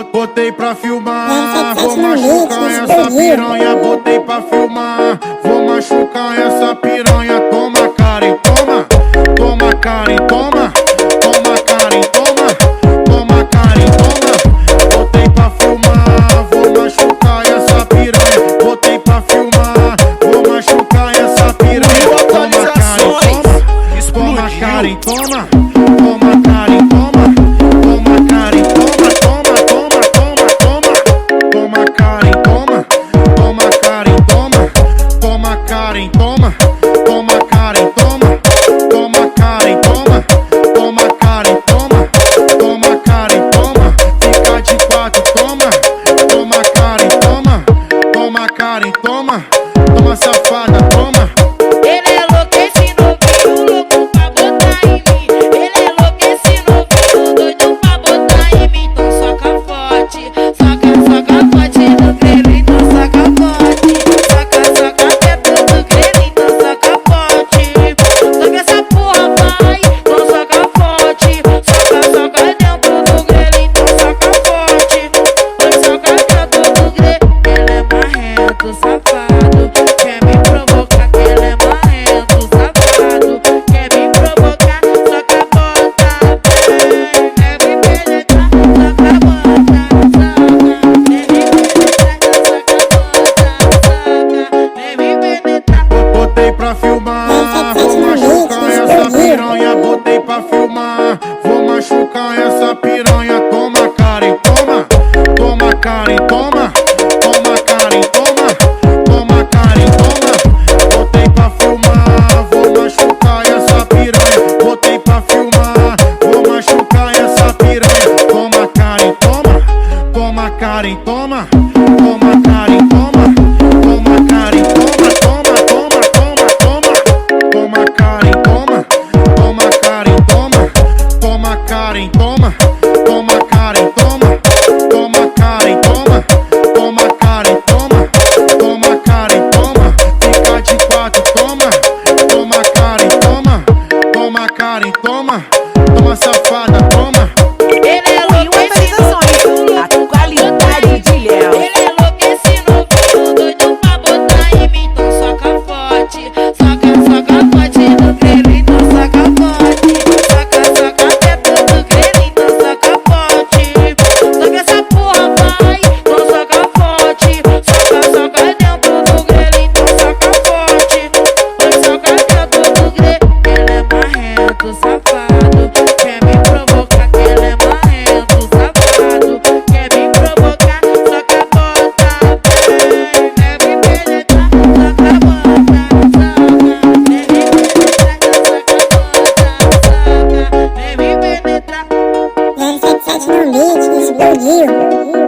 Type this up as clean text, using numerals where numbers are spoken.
Botei pra filmar, vou machucar essa piranha. Botei pra filmar, vou machucar essa piranha. Toma, Karen, toma, toma, Karen, toma, toma, Karen, toma, toma, Karen, toma. Botei pra filmar, vou machucar essa piranha. Botei pra filmar, vou machucar essa piranha. Toma, Karen, toma, toma, Karen, toma, toma, Karen, toma. Karen, toma, toma, Karen, toma, toma, Karen, toma, toma, Karen, toma, toma, Karen, toma, fica de quatro, toma, toma, Karen, toma, toma, Karen, toma, toma, safada, toma. Ele é louco, esse novinho, louco pra botar em mim. Ele é louco, esse novinho, doido pra botar em mim. Então soca forte, soca, soca forte no grelo, então soca forte, soca, soca até todo grelo, então soca forte. Soca essa porra, vai, então soca forte, soca, soca dentro do grelo, então soca forte. Vai soca dentro do grelo. Ele é marrento, safado, quer me provocar, que ele é marrento, safado, quer me provocar, soca bota, vem, quer me penetrar, soca bota, soca, nem me penetrar, soca bota, soca, nem me penetrar. Botei pra filmar, vou machucar essa piranha. Botei pra filmar, vou machucar essa piranha. Toma, Karen, toma, toma, Karen, toma, toma, Karen, toma, toma, Karen, toma. Botei pra filmar, vou machucar essa piranha. Botei pra filmar, vou machucar essa piranha. Toma, Karen, toma, toma, Karen, toma, toma, Karen, toma, toma, Karen, toma, toma, toma, toma, toma, toma, Karen, toma, toma, Karen, toma, toma, Karen, toma, toma, Karen, toma, toma, Karen, toma, toma, Karen, toma, toma, Karen, toma, fica de quatro, toma, toma, Karen, toma, toma, Karen, toma, toma, safada, toma. Ele é louco, esse novinho, A qualidade de Léo. ele é louco, esse novinho, doido pra botar em mim. Então soca forte, soca, soca forte no grelo, então soca forte, soca, soca até todo grelo, então soca forte. Soca essa porra, vai, então soca forte, soca, soca dentro do grelo, então soca forte. Vai soca dentro do grelo. Ele é marrento, safado, quer me provocar, que ele é marrento, safado, quer me provocar, soca bota, vem, quer me penetrar, soca bota, soca, nem me penetrar, soca bota, soca, nem me penetrar. 077 no beat, explodiu.